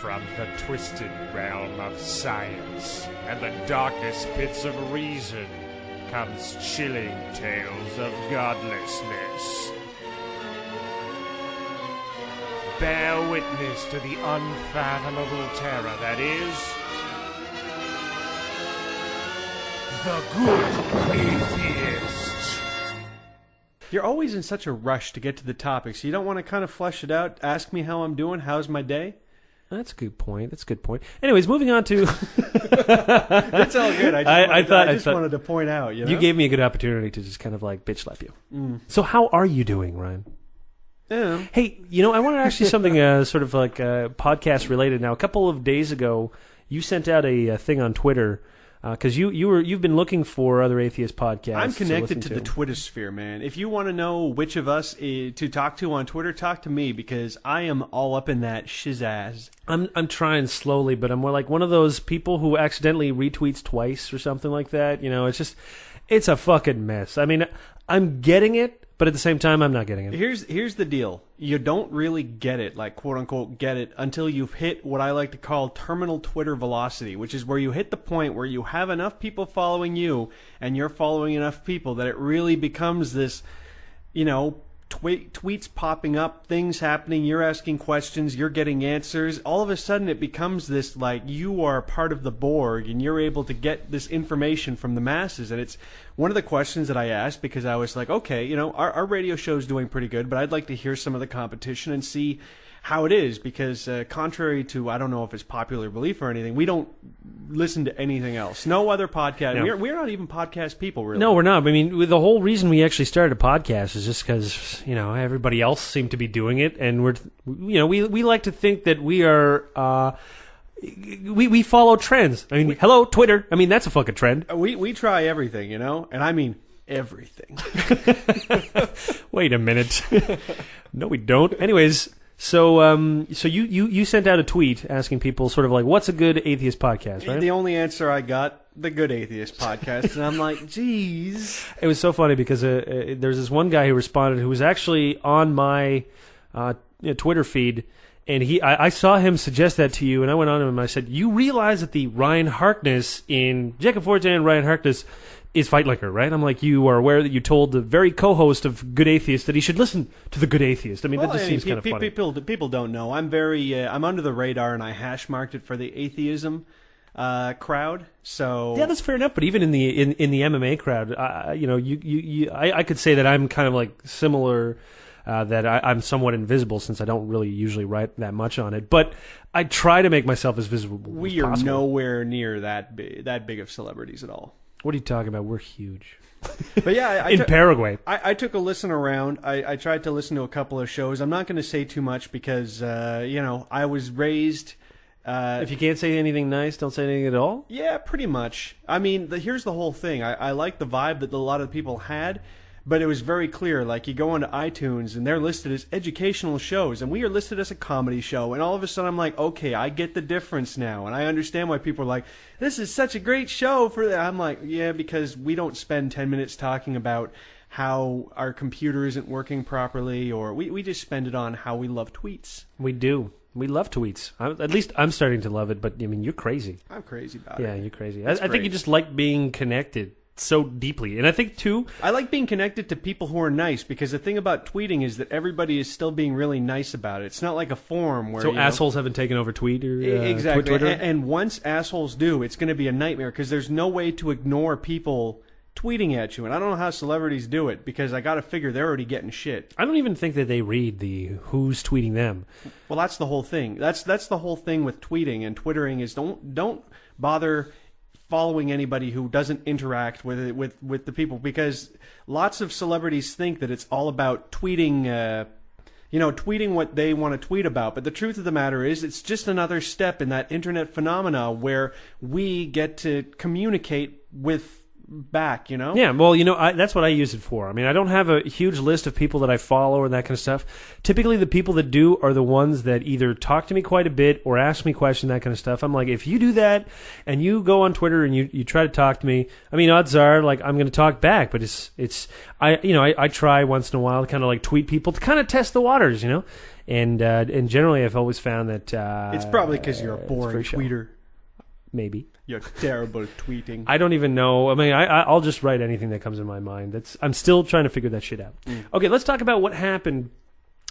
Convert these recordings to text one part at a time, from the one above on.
From the twisted realm of science and the darkest pits of reason comes chilling tales of godlessness. Bear witness to the unfathomable terror that is the Good Atheist. You're always in such a rush to get to the topic, so you don't want to kind of flesh it out, ask me how I'm doing, how's my day? That's a good point. That's a good point. Anyways, moving on to... It's all good. I just wanted to point out. You know? You gave me a good opportunity to just kind of like bitch slap you. So how are you doing, Ryan? Yeah. Hey, I wanted to ask you something sort of like podcast related. Now, a couple of days ago, you sent out a thing on Twitter because you've been looking for other atheist podcasts. I'm connected to the Twitter sphere, man. If you want to know which of us to talk to on Twitter, talk to me because I am all up in that shizazz. I'm trying slowly, but I'm more like one of those people who accidentally retweets twice or something like that. It's a fucking mess. I mean, I'm getting it, but at the same time, I'm not getting it. Here's the deal. You don't really get it, like quote-unquote get it, until you've hit what I like to call terminal Twitter velocity, which is where you hit the point where you have enough people following you and you're following enough people that it really becomes this, tweets popping up, things happening, you're asking questions, you're getting answers. All of a sudden it becomes this like you are part of the Borg and you're able to get this information from the masses. And it's one of the questions that I asked because I was like, okay, our radio show is doing pretty good, but I'd like to hear some of the competition and see how it is because contrary to, I don't know if it's popular belief or anything, we don't listen to anything else. No other podcast. No. We're not even podcast people, really. No, we're not. I mean, the whole reason we actually started a podcast is just because, everybody else seemed to be doing it. And we like to think that we are, we follow trends. I mean, hello, Twitter. I mean, that's a fucking trend. We try everything, and I mean everything. Wait a minute. No, we don't. Anyways... So you sent out a tweet asking people sort of like, what's a good atheist podcast, right? The only answer I got, the Good Atheist podcast. And I'm like, geez. It was so funny because there's this one guy who responded who was actually on my Twitter feed. And I saw him suggest that to you, and I went on to him and I said, you realize that the Ryan Harkness in Jacob Forte and Ryan Harkness is Fight Liquor, right? I'm like, you are aware that you told the very co-host of Good Atheist that he should listen to the Good Atheist. I mean, that just seems kind of funny. People don't know. I'm under the radar, and I hash marked it for the atheism crowd. So yeah, that's fair enough. But even in the MMA crowd, I could say that I'm kind of like similar. That I'm somewhat invisible since I don't really usually write that much on it. But I try to make myself as visible as possible. We are nowhere near that big of celebrities at all. What are you talking about? We're huge. But yeah, in Paraguay. I took a listen around. I tried to listen to a couple of shows. I'm not going to say too much because, I was raised... if you can't say anything nice, don't say anything at all? Yeah, pretty much. I mean, here's the whole thing. I like the vibe that a lot of people had, but it was very clear. Like, you go onto iTunes, and they're listed as educational shows, and we are listed as a comedy show. And all of a sudden, I'm like, okay, I get the difference now, and I understand why people are like, this is such a great show for that. I'm like, yeah, because we don't spend 10 minutes talking about how our computer isn't working properly, or we just spend it on how we love tweets. We do. We love tweets. At least I'm starting to love it, but I mean, you're crazy. I'm crazy about it. Yeah, you're crazy. I think you just like being connected so deeply. And I think, too... I like being connected to people who are nice, because the thing about tweeting is that everybody is still being really nice about it. It's not like a forum where... So assholes haven't taken over Twitter? Exactly. Twitter? And once assholes do, it's going to be a nightmare, because there's no way to ignore people tweeting at you. And I don't know how celebrities do it, because I got to figure they're already getting shit. I don't even think that they read the who's tweeting them. Well, that's the whole thing. That's the whole thing with tweeting and Twittering is don't bother following anybody who doesn't interact with the people, because lots of celebrities think that it's all about tweeting, tweeting what they want to tweet about. But the truth of the matter is, it's just another step in that internet phenomena where we get to communicate with back, you know? Yeah, well, that's what I use it for. I mean, I don't have a huge list of people that I follow and that kind of stuff. Typically, the people that do are the ones that either talk to me quite a bit or ask me questions, that kind of stuff. I'm like, if you do that and you go on Twitter and you try to talk to me, I mean, odds are, like, I'm going to talk back. But I try once in a while to kind of like tweet people to kind of test the waters, And generally, I've always found that it's probably because you're a boring tweeter. Maybe. You're terrible at tweeting. I don't even know. I mean, I'll just write anything that comes in my mind. I'm still trying to figure that shit out. Okay, let's talk about what happened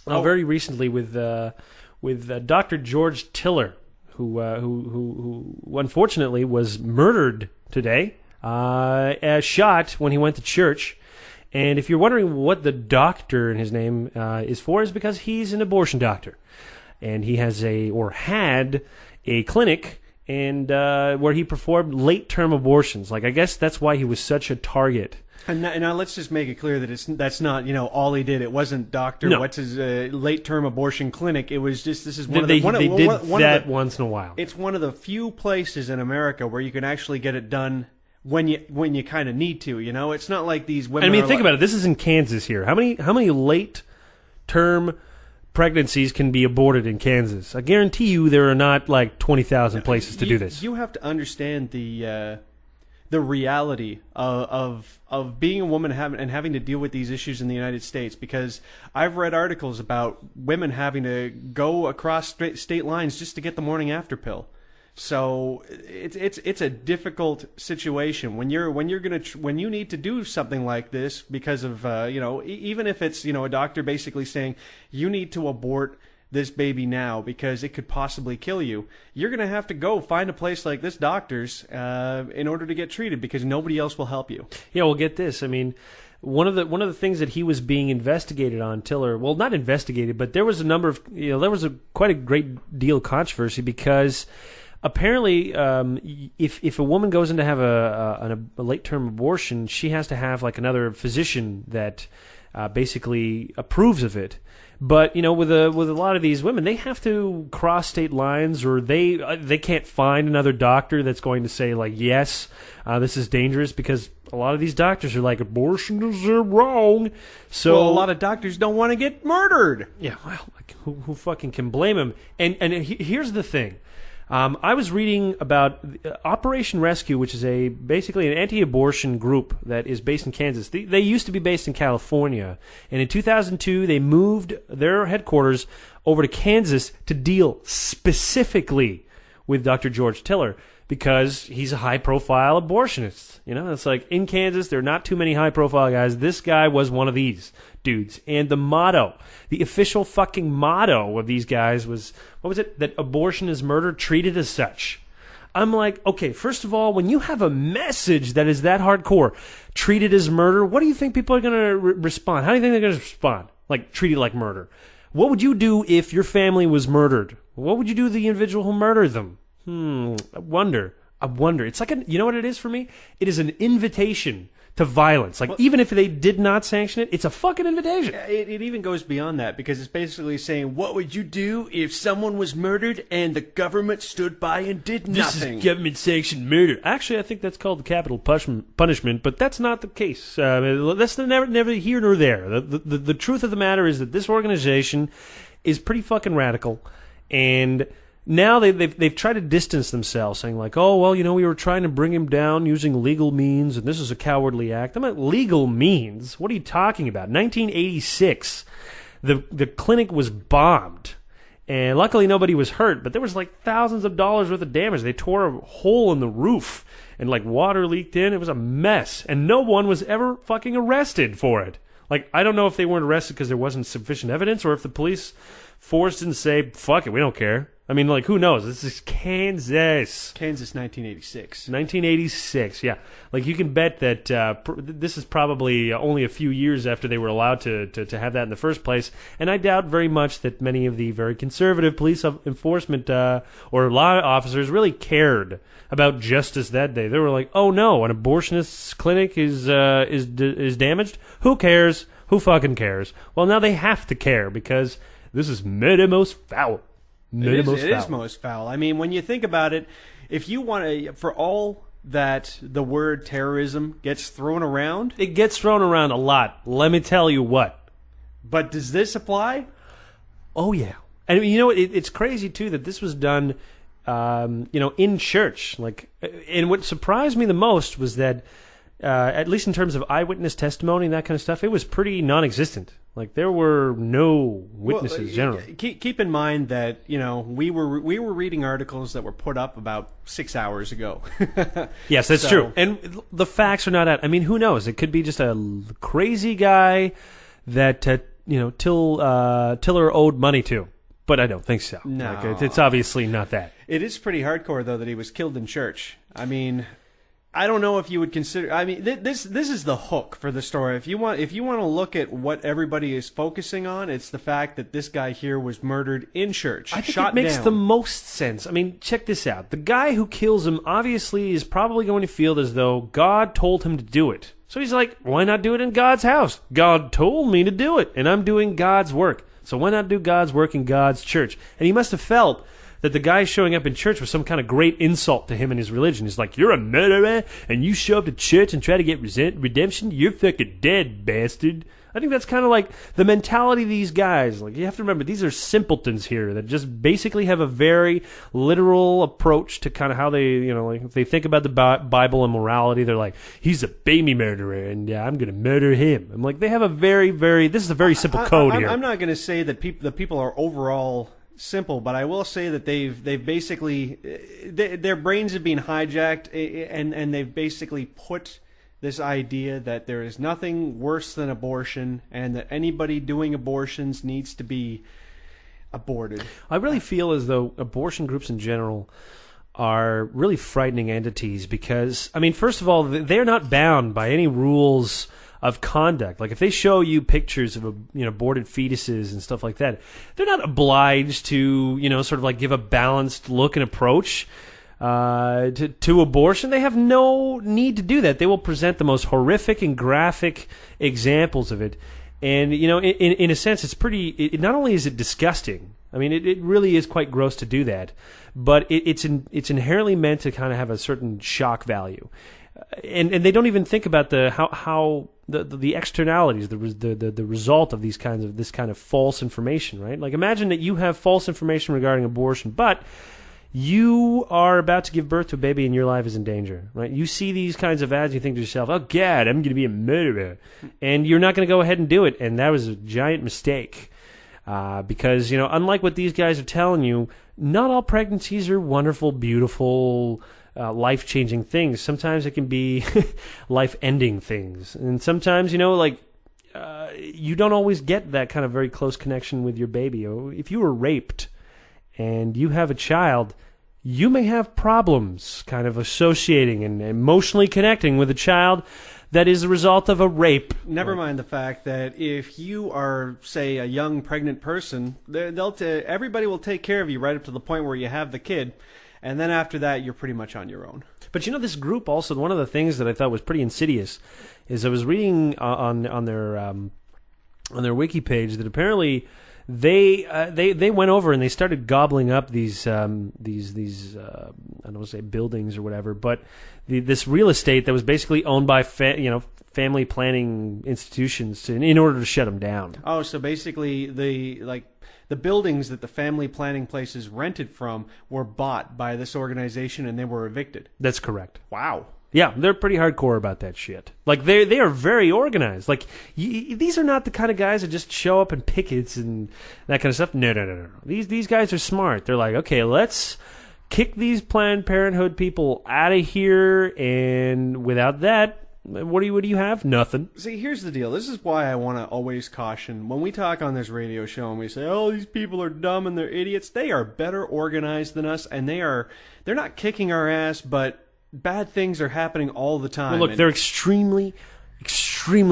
very recently with Dr. George Tiller, who unfortunately was murdered today, shot when he went to church. And if you're wondering what the doctor in his name is for, is because he's an abortion doctor, and he had a clinic. And where he performed late-term abortions. Like, I guess that's why he was such a target. And now let's just make it clear that that's not all he did. It wasn't what's his late-term abortion clinic. It was just this is one they of the they did that once in a while. It's one of the few places in America where you can actually get it done when you kind of need to. It's not like these women. I mean, think about it. This is in Kansas here. How many late-term pregnancies can be aborted in Kansas? I guarantee you there are not like 20,000 places to do this. You have to understand the reality of being a woman and having to deal with these issues in the United States, because I've read articles about women having to go across state lines just to get the morning after pill. So it's a difficult situation when you need to do something like this because of even if it's a doctor basically saying you need to abort this baby now because it could possibly kill you. You're going to have to go find a place like this doctor's in order to get treated because nobody else will help you. Yeah, well, get this. I mean, one of the things that he was being investigated on, Tiller, well, not investigated, but there was a number of there was quite a great deal of controversy because apparently, if a woman goes in to have a late-term abortion, she has to have like another physician that basically approves of it. But with a lot of these women, they have to cross state lines, or they can't find another doctor that's going to say like, yes, this is dangerous, because a lot of these doctors are like, abortion is wrong. So a lot of doctors don't want to get murdered. Yeah, well, like, who fucking can blame them? And here's the thing. I was reading about Operation Rescue, which is basically an anti-abortion group that is based in Kansas. They used to be based in California, and in 2002 they moved their headquarters over to Kansas to deal specifically with Dr. George Tiller because he's a high-profile abortionist. It's like in Kansas there are not too many high-profile guys. This guy was one of these dudes, and the official fucking motto of these guys was, what was it? That abortion is murder, treated as such. I'm like, okay, first of all, when you have a message that is that hardcore, treated as murder, what do you think people are going to respond? How do you think they're going to respond? Like, treated like murder. What would you do if your family was murdered? What would you do to the individual who murdered them? I wonder. It's like you know what it is for me? It is an invitation to violence. Like, even if they did not sanction it, it's a fucking invitation. It even goes beyond that, because it's basically saying, what would you do if someone was murdered and the government stood by and did nothing? This is government-sanctioned murder. Actually, I think that's called the capital punishment, but that's not the case. That's never here nor there. The truth of the matter is that this organization is pretty fucking radical, and now they've tried to distance themselves, saying like, oh, well, we were trying to bring him down using legal means, and this is a cowardly act. I'm like, legal means? What are you talking about? 1986, the clinic was bombed, and luckily nobody was hurt, but there was like thousands of dollars worth of damage. They tore a hole in the roof, and like water leaked in. It was a mess, and no one was ever fucking arrested for it. Like, I don't know if they weren't arrested because there wasn't sufficient evidence, or if the police force didn't say, fuck it, we don't care. I mean, like, who knows? This is Kansas. Kansas, 1986. 1986, yeah. Like, you can bet that this is probably only a few years after they were allowed to have that in the first place. And I doubt very much that many of the very conservative police enforcement or law officers really cared about justice that day. They were like, oh, no, an abortionist's clinic is damaged? Who cares? Who fucking cares? Well, now they have to care, because this is most foul. It is most foul. I mean, when you think about it, if you want to, for all that the word terrorism gets thrown around? It gets thrown around a lot. Let me tell you what. But does this apply? Oh, yeah. And you know, it's crazy, too, that this was done, in church. And what surprised me the most was that, at least in terms of eyewitness testimony and that kind of stuff, it was pretty non-existent. There were no witnesses generally. Keep in mind that we were reading articles that were put up about 6 hours ago. Yes, that's true, and the facts are not out. I mean, who knows? It could be just a crazy guy that Tiller owed money to, but I don't think so. No, it's obviously not that. It is pretty hardcore though that he was killed in church. I mean, I don't know if you would consider. I mean, this is the hook for the story. If you want to look at what everybody is focusing on, it's the fact that this guy here was murdered in church. I think shot it makes down. the most sense. I mean, check this out. The guy who kills him obviously is probably going to feel as though God told him to do it. So he's like, why not do it in God's house? God told me to do it, and I'm doing God's work. So why not do God's work in God's church? And he must have felt that the guy showing up in church was some kind of great insult to him and his religion. He's like, you're a murderer, and you show up to church and try to get redemption? You're fucking dead, bastard. I think that's kind of like the mentality of these guys. You have to remember, these are simpletons here that just basically have a very literal approach to kind of how they, if they think about the Bible and morality, they're like, he's a baby murderer, and I'm going to murder him. I'm like, they have a very, very, this is a very simple code here. I'm not going to say that the people are overall simple, but I will say that they've basically their brains have been hijacked, and they've basically put this idea that there is nothing worse than abortion, and that anybody doing abortions needs to be aborted. I really feel as though abortion groups in general are really frightening entities because, I mean, first of all, they're not bound by any rules of conduct. If they show you pictures of aborted fetuses and stuff like that, they're not obliged to give a balanced look and approach to abortion. They have no need to do that. They will present the most horrific and graphic examples of it. And in a sense, it's pretty. Not only is it disgusting. I mean, it really is quite gross to do that, but it's inherently meant to kind of have a certain shock value. And they don't even think about how the externalities, the result of this kind of false information, right? Imagine that you have false information regarding abortion, but you are about to give birth to a baby and your life is in danger, right? You see these kinds of ads, you think to yourself, oh, God, I'm going to be a murderer. And you're not going to go ahead and do it. And that was a giant mistake. Because, unlike what these guys are telling you, not all pregnancies are wonderful, beautiful, life-changing things. Sometimes it can be life-ending things. And sometimes, you don't always get that kind of very close connection with your baby. If you were raped and you have a child, you may have problems kind of associating and emotionally connecting with a child that is the result of a rape. Never mind the fact that if you are, say, a young pregnant person, everybody will take care of you right up to the point where you have the kid, and then after that, you're pretty much on your own. But this group also, one of the things that I thought was pretty insidious is I was reading on their wiki page that apparently they went over and they started gobbling up these I don't want to say buildings or whatever, but this real estate that was basically owned by family planning institutions in order to shut them down. Oh, so basically the buildings that the family planning places rented from were bought by this organization and they were evicted. That's correct. Wow. Yeah, they're pretty hardcore about that shit. They are very organized. These are not the kind of guys that just show up in pickets and that kind of stuff. No. These guys are smart. They're like, okay, let's kick these Planned Parenthood people out of here, and without that, what do you have? Nothing. See, here's the deal. This is why I want to always caution when we talk on this radio show and we say, "Oh, these people are dumb and they're idiots." They are better organized than us, and they're not kicking our ass, but bad things are happening all the time. Well, look, they're extremely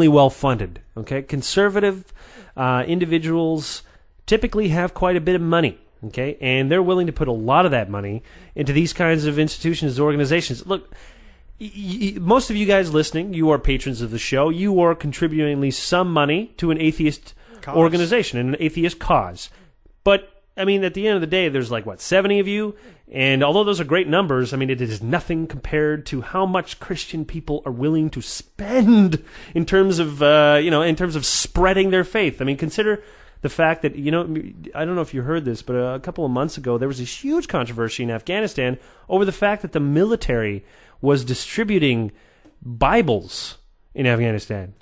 well funded. Okay, conservative individuals typically have quite a bit of money. Okay, and they're willing to put a lot of that money into these kinds of institutions, organizations. Look, most of you guys listening, you are patrons of the show. You are contributing at least some money to an atheist organization and an atheist cause. But I mean, at the end of the day, there's like, 70 of you? And although those are great numbers, I mean, it is nothing compared to how much Christian people are willing to spend in terms of, in terms of spreading their faith. I mean, consider the fact that, I don't know if you heard this, but a couple of months ago, there was this huge controversy in Afghanistan over the fact that the military was distributing Bibles in Afghanistan.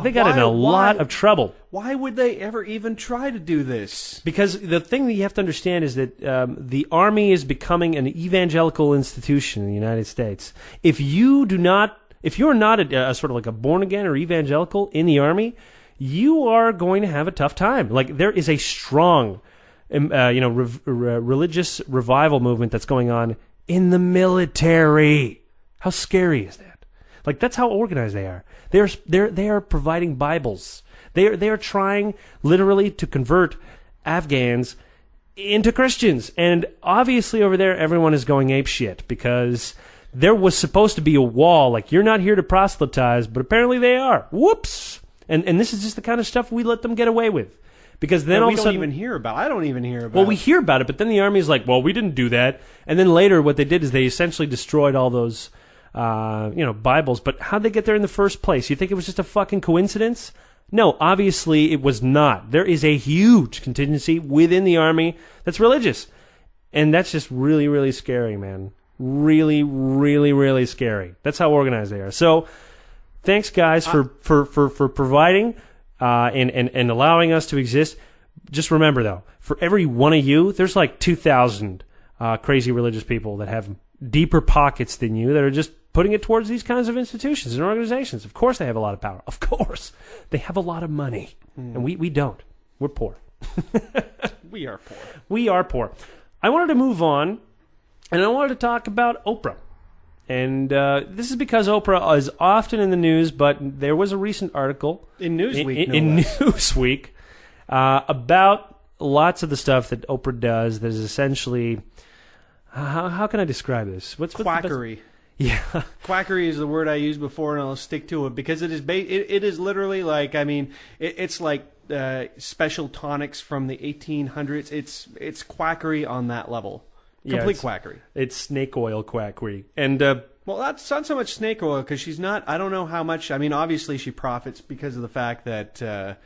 They got in a lot of trouble. Why would they ever even try to do this? Because the thing that you have to understand is that the Army is becoming an evangelical institution in the United States. If you're not a sort of like a born again or evangelical in the Army, you are going to have a tough time. Like, there is a strong, religious revival movement that's going on in the military. How scary is that? Like, that's how organized they are. They are providing Bibles. They are trying literally to convert Afghans into Christians. And obviously over there, everyone is going apeshit because there was supposed to be a wall. Like, you're not here to proselytize, but apparently they are. Whoops! And this is just the kind of stuff we let them get away with. Because then all of a sudden, even hear about it. I don't even hear about it. Well, we hear about it, but then the Army's like, well, we didn't do that. And then later what they did is they essentially destroyed all those Bibles. But how'd they get there in the first place? You think it was just a fucking coincidence? No, obviously it was not. There is a huge contingency within the Army that's religious. And that's just really, really scary, man. Really, really, really scary. That's how organized they are. So, thanks, guys, for providing and allowing us to exist. Just remember, though, for every one of you, there's like 2,000 crazy religious people that have deeper pockets than you that are just putting it towards these kinds of institutions and organizations. Of course they have a lot of power. Of course. They have a lot of money. And we don't. We're poor. We are poor. We are poor. I wanted to move on, and I wanted to talk about Oprah. And this is because Oprah is often in the news, but there was a recent article in Newsweek, Newsweek about lots of the stuff that Oprah does that is essentially... How can I describe this? What's quackery? Yeah, quackery is the word I used before, and I'll stick to it because it is. It is literally like, I mean, it's like special tonics from the 1800s. It's quackery on that level. Complete quackery. It's snake oil quackery, and well, that's not so much snake oil because she's not. I don't know how much. I mean, obviously she profits because of the fact that.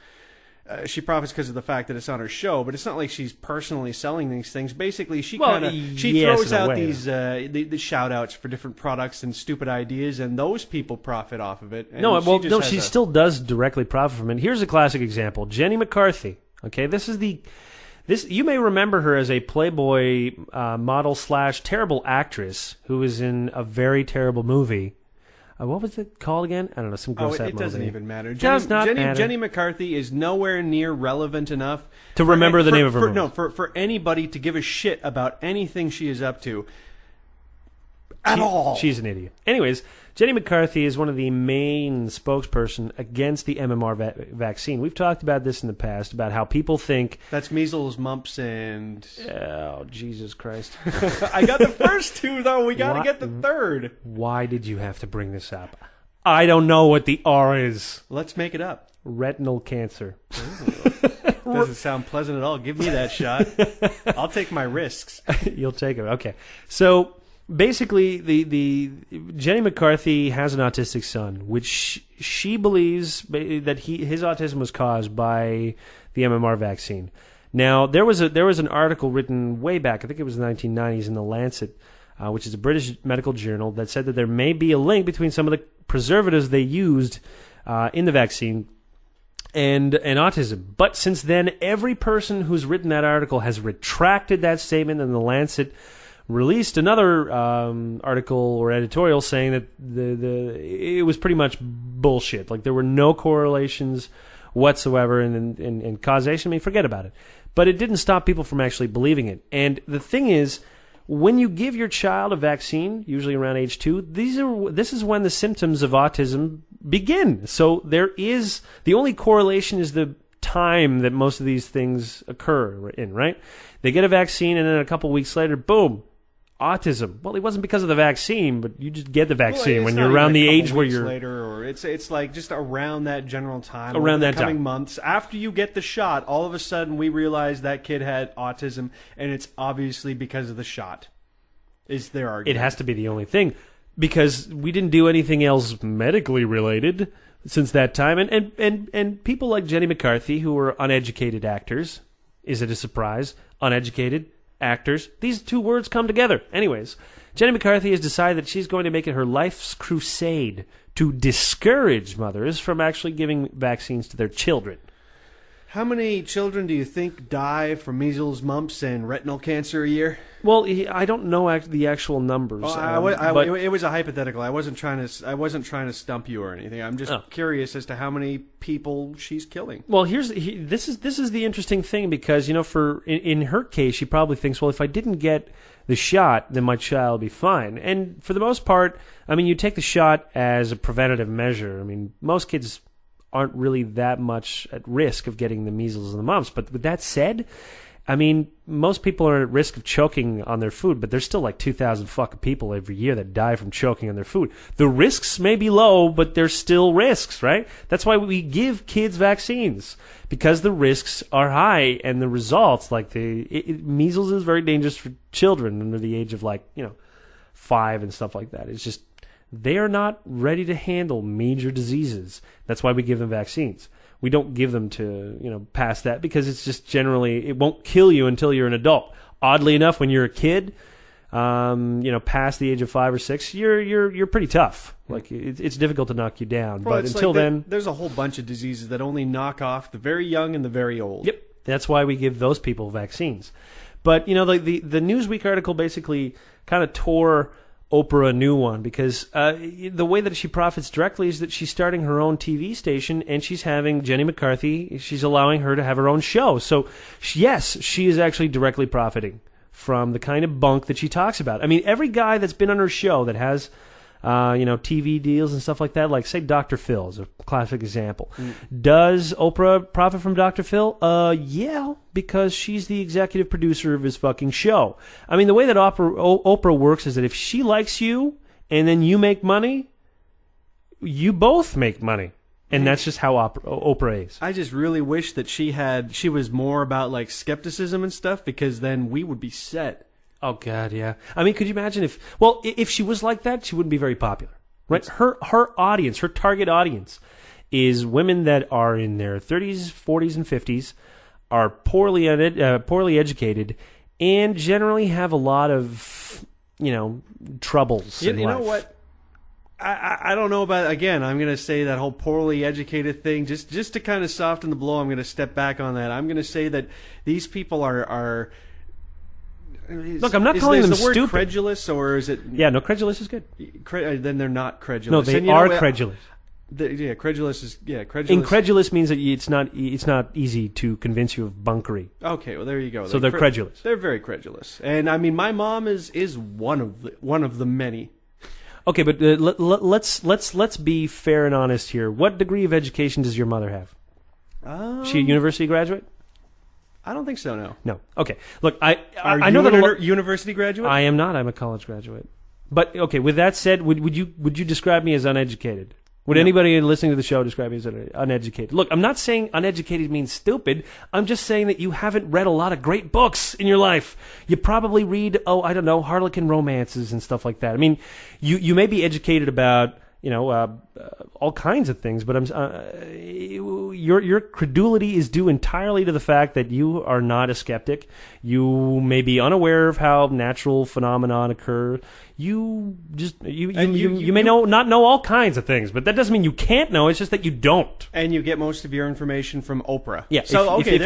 It's on her show, but it's not like she's personally selling these things. Basically, she throws out these the shout outs for different products and stupid ideas, and those people profit off of it. And she still does directly profit from it. Here's a classic example: Jenny McCarthy. Okay, this you may remember her as a Playboy model / terrible actress who was in a very terrible movie. What was it called again? I don't know, some gross movie. It doesn't even matter. Jenny McCarthy is nowhere near relevant enough to remember the name of her movie. No, for anybody to give a shit about anything she is up to at all. She's an idiot. Anyways, Jenny McCarthy is one of the main spokesperson against the MMR vaccine. We've talked about this in the past, about how people think... That's measles, mumps, and... Oh, Jesus Christ. I got the first two, though. We got to get the third. Why did you have to bring this up? I don't know what the R is. Let's make it up. Retinal cancer. Doesn't sound pleasant at all. Give me that shot. I'll take my risks. You'll take it. Okay. So... Basically, the Jenny McCarthy has an autistic son, which she believes that his autism was caused by the MMR vaccine. Now, there was an article written way back, I think it was the 1990s, in The Lancet, which is a British medical journal, that said that there may be a link between some of the preservatives they used in the vaccine and autism. But since then, every person who's written that article has retracted that statement, and The Lancet released another article or editorial saying that it was pretty much bullshit. Like, there were no correlations whatsoever in causation. I mean, forget about it. But it didn't stop people from actually believing it. And the thing is, when you give your child a vaccine, usually around age 2, this is when the symptoms of autism begin. So the only correlation is the time that most of these things occur in, right? They get a vaccine, and then a couple weeks later, boom, autism. Well, it wasn't because of the vaccine, but you just get the vaccine Well, when it's you're not around even the a couple age where weeks you're later, or it's like just around that general time, Around over that the coming time. months after you get the shot. All of a sudden, we realize that kid had autism, and it's obviously because of the shot. Is their It argument? has to be the only thing, because we didn't do anything else medically related since that time. And people like Jenny McCarthy, who were uneducated actors, is it a surprise? Uneducated actors. These two words come together. Anyways, Jenny McCarthy has decided that she's going to make it her life's crusade to discourage mothers from actually giving vaccines to their children. How many children do you think die from measles, mumps, and retinal cancer a year? Well, I don't know the actual numbers. But it was a hypothetical. I wasn't trying to stump you or anything. I'm just curious as to how many people she's killing. Well, this is the interesting thing, because in her case, she probably thinks, well, if I didn't get the shot, then my child will be fine. And for the most part, I mean, you take the shot as a preventative measure. I mean, most kids aren't really that much at risk of getting the measles and the mumps. But with that said, I mean, most people are at risk of choking on their food, but there's still like 2,000 fucking people every year that die from choking on their food. The risks may be low, but there's still risks, right? That's why we give kids vaccines, because the risks are high, and the results, like measles is very dangerous for children under the age of 5 and stuff like that. It's just, they are not ready to handle major diseases. That's why we give them vaccines. We don't give them to, past that, because it's just generally, it won't kill you until you're an adult. Oddly enough, when you're a kid, past the age of 5 or 6, you're pretty tough. Like, it's difficult to knock you down. Well, but until then, there's a whole bunch of diseases that only knock off the very young and the very old. Yep. That's why we give those people vaccines. But, the Newsweek article basically kind of tore Oprah a new one, because the way that she profits directly is that she's starting her own TV station, and she's having Jenny McCarthy, she's allowing her to have her own show. So, yes, she is actually directly profiting from the kind of bunk that she talks about. I mean, every guy that's been on her show that has TV deals and stuff like that, like, say, Dr. Phil is a classic example. Does Oprah profit from Dr. Phil? Yeah, because she's the executive producer of his fucking show. I mean, the way that Oprah works is that if she likes you and then you make money, you both make money. And that's just how Oprah is. I just really wish that she was more about, like, skepticism and stuff, because then we would be set. Oh, God, yeah. I mean, could you imagine if she was like that, she wouldn't be very popular, right? Her audience, her target audience, is women that are in their 30s, 40s, and 50s, are poorly educated, and generally have a lot of, troubles in life. You know what? I don't know about, again, I'm going to say that whole poorly educated thing, just to kind of soften the blow, I'm going to step back on that. I'm going to say that these people are Look, I'm not calling them the word stupid. Credulous, or is it? Yeah, no, credulous is good. Then they're not credulous. No, they are credulous. Credulous is credulous. Incredulous means that it's not easy to convince you of bunkery. Okay, well there you go. So they're credulous. They're very credulous, and I mean, my mom is one of the many. Okay, but let's be fair and honest here. What degree of education does your mother have? She a university graduate? I don't think so. No. Okay. Look, I you know that a university graduate. I am not. I'm a college graduate. But okay. With that said, would you describe me as uneducated? Would anybody listening to the show describe me as uneducated? Look, I'm not saying uneducated means stupid. I'm just saying that you haven't read a lot of great books in your life. You probably read, Harlequin romances and stuff like that. I mean, you may be educated about, all kinds of things, but your credulity is due entirely to the fact that you are not a skeptic. You may be unaware of how natural phenomenon occur. You may not know all kinds of things, but that doesn't mean you can't know. It's just that you don't. And you get most of your information from Oprah. Yeah. So if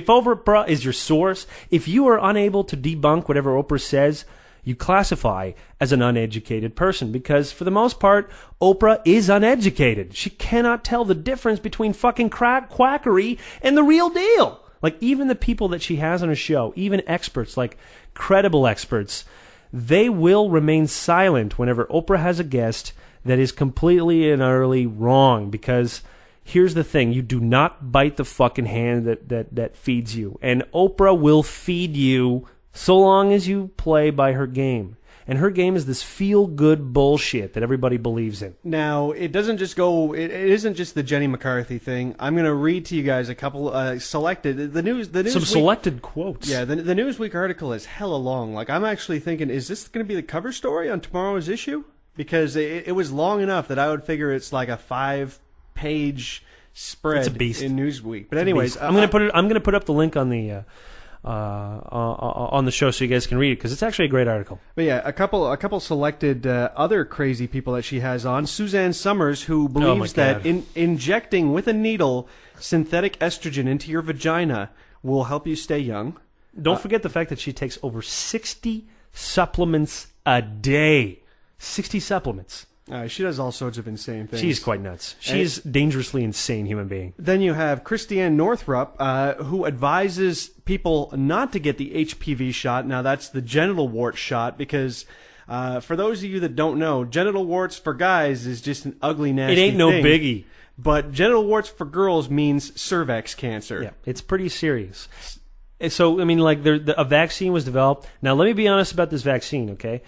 Oprah is your source, if you are unable to debunk whatever Oprah says, you classify as an uneducated person, because for the most part, Oprah is uneducated. She cannot tell the difference between fucking quackery and the real deal. Like, even the people that she has on her show, even experts, like credible experts, they will remain silent whenever Oprah has a guest that is completely and utterly wrong, because here's the thing, you do not bite the fucking hand that feeds you. And Oprah will feed you so long as you play by her game. And her game is this feel-good bullshit that everybody believes in. Now, it doesn't just go. It isn't just the Jenny McCarthy thing. I'm going to read to you guys a couple selected the news. Some selected quotes. Yeah, the Newsweek article is hella long. Like, I'm actually thinking, is this going to be the cover story on tomorrow's issue? Because it was long enough that I would figure it's like a 5-page spread It's a beast. in Newsweek. But anyways, I'm going to put up the link on the show so you guys can read it because it's actually a great article. But yeah, a couple selected other crazy people that she has on. Suzanne Summers, who believes that injecting with a needle synthetic estrogen into your vagina will help you stay young. Don't forget the fact that she takes over 60 supplements a day. 60 supplements. She does all sorts of insane things. She's quite nuts. She's a dangerously insane human being. Then you have Christiane Northrup, who advises people not to get the HPV shot. Now, that's the genital wart shot, because for those of you that don't know, genital warts for guys is just an ugly, nasty thing. It ain't no biggie. But genital warts for girls means cervix cancer. Yeah, it's pretty serious. So, I mean, like, a vaccine was developed. Now, let me be honest about this vaccine, okay?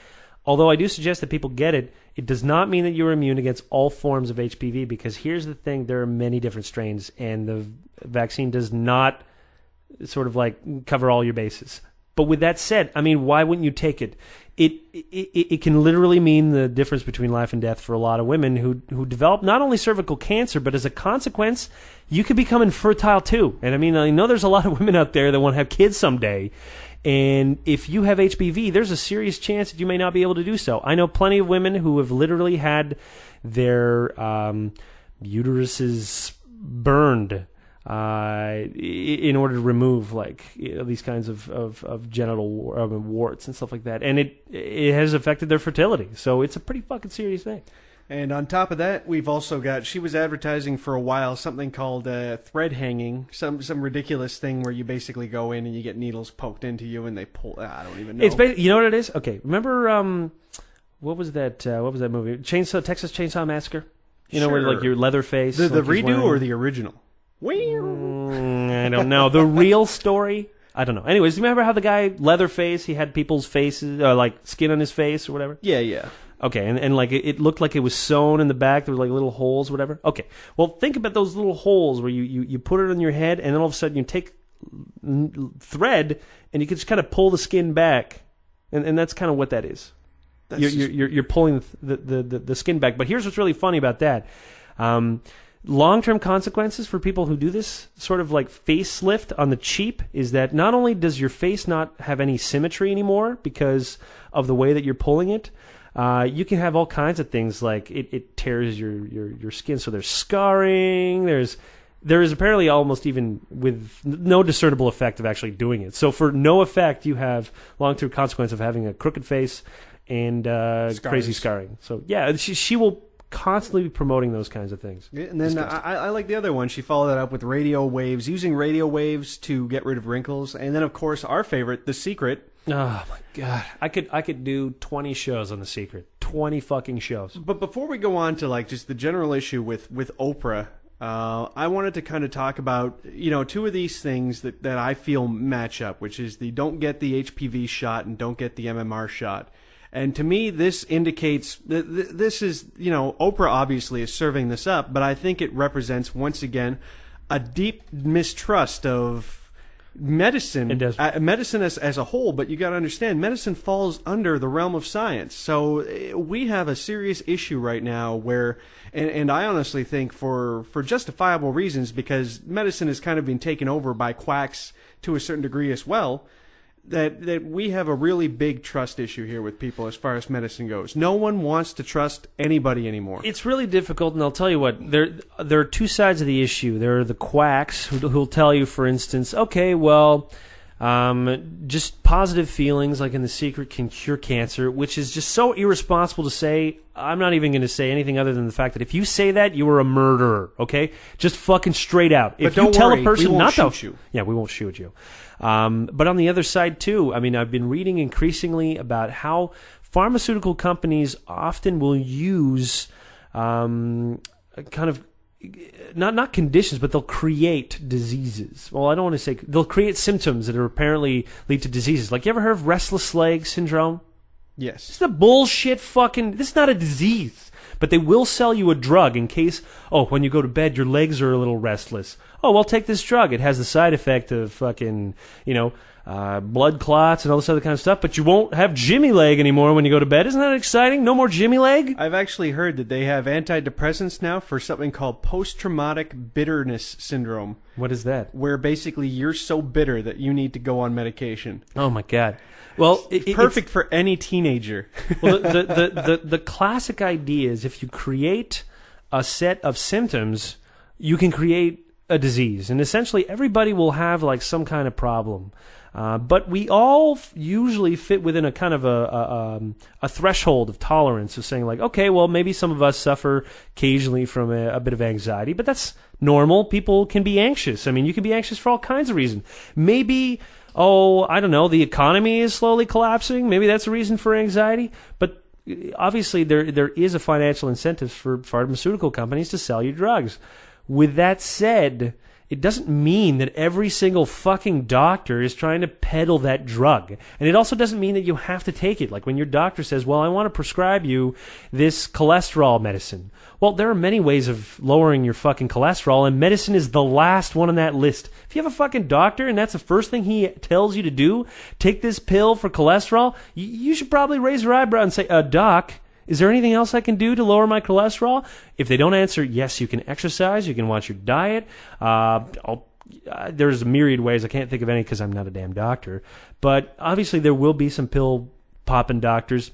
Although I do suggest that people get it, it does not mean that you're immune against all forms of HPV, because here's the thing, there are many different strains, and the vaccine does not sort of like cover all your bases. But with that said, I mean, why wouldn't you take it? It can literally mean the difference between life and death for a lot of women who develop not only cervical cancer, but as a consequence, you could become infertile too. And I mean, I know there's a lot of women out there that want to have kids someday. And if you have HPV, there's a serious chance that you may not be able to do so. I know plenty of women who have literally had their uteruses burned in order to remove these kinds of genital warts and stuff like that. And it has affected their fertility. So it's a pretty fucking serious thing. And on top of that, we've also got, she was advertising for a while something called thread hanging, some ridiculous thing where you basically go in and you get needles poked into you and they pull. I don't even know. It's you know what it is? Okay, remember what was that movie? Texas Chainsaw Massacre. You know, sure. where like your Leatherface. The redo or the original? I don't know. The real story. I don't know. Anyways, do you remember how the guy Leatherface? He had people's faces, like skin on his face or whatever. Yeah. Okay, and like it looked like it was sewn in the back. There were like little holes, whatever. Okay, well, think about those little holes where you put it on your head, and then all of a sudden you take thread, and you can just kind of pull the skin back, and that's kind of what that is. You're pulling the skin back. But here's what's really funny about that. Long-term consequences for people who do this sort of like facelift on the cheap is that not only does your face not have any symmetry anymore because of the way that you're pulling it, you can have all kinds of things like it tears your skin, so there's scarring. There is apparently almost even with no discernible effect of actually doing it. So for no effect, you have long-term consequence of having a crooked face and crazy scarring. So yeah, she will constantly be promoting those kinds of things. Yeah, and then I like the other one. She followed that up with radio waves, using radio waves to get rid of wrinkles. And then, of course, our favorite, The Secret. Oh, my God. I could do 20 shows on The Secret. 20 fucking shows. But before we go on to, like, just the general issue with Oprah, I wanted to kind of talk about, two of these things that I feel match up, which is the don't get the HPV shot and don't get the MMR shot. And to me, this indicates that this is, Oprah obviously is serving this up, but I think it represents, once again, a deep mistrust of medicine, medicine as a whole. But you got to understand, medicine falls under the realm of science. So we have a serious issue right now where, and I honestly think for justifiable reasons, because medicine is kind of being taken over by quacks to a certain degree as well, that we have a really big trust issue here with people as far as medicine goes. No one wants to trust anybody anymore. It's really difficult, and I'll tell you what, there are two sides of the issue. There are the quacks who'll tell you, for instance, okay, well, just positive feelings like in The Secret can cure cancer, which is just so irresponsible to say. I'm not even going to say anything other than the fact that if you say that, you are a murderer, okay? Just fucking straight out. If you tell a person not to shoot you. Yeah, we won't shoot you. But on the other side, too, I mean, I've been reading increasingly about how pharmaceutical companies often will use kind of not conditions, but they'll create diseases. Well, I don't want to say they'll create symptoms that are apparently lead to diseases. Like, you ever heard of restless leg syndrome? Yes. This is a bullshit fucking. This is not a disease. But they will sell you a drug in case, when you go to bed, your legs are a little restless. Oh, well, take this drug. It has the side effect of fucking, blood clots and all this other kind of stuff, but you won't have Jimmy leg anymore when you go to bed. Isn't that exciting? No more Jimmy leg? I've actually heard that they have antidepressants now for something called post-traumatic bitterness syndrome. What is that? Where basically you're so bitter that you need to go on medication. Oh, my God. Well, it's perfect for any teenager. Well, the classic idea is if you create a set of symptoms, you can create a disease. And essentially everybody will have like some kind of problem. But we all usually fit within a kind of a threshold of tolerance of saying like, okay, well, maybe some of us suffer occasionally from a bit of anxiety, but that's normal. People can be anxious. I mean, you can be anxious for all kinds of reasons. Maybe, I don't know, the economy is slowly collapsing. Maybe that's a reason for anxiety. But obviously there is a financial incentive for pharmaceutical companies to sell you drugs. With that said, it doesn't mean that every single fucking doctor is trying to peddle that drug. And it also doesn't mean that you have to take it. Like when your doctor says, well, I want to prescribe you this cholesterol medicine. Well, there are many ways of lowering your fucking cholesterol, and medicine is the last one on that list. If you have a fucking doctor and that's the first thing he tells you to do, take this pill for cholesterol, you should probably raise your eyebrow and say, Doc, is there anything else I can do to lower my cholesterol? If they don't answer, yes, you can exercise, you can watch your diet. There's a myriad ways. I can't think of any because I'm not a damn doctor. But obviously there will be some pill-popping doctors.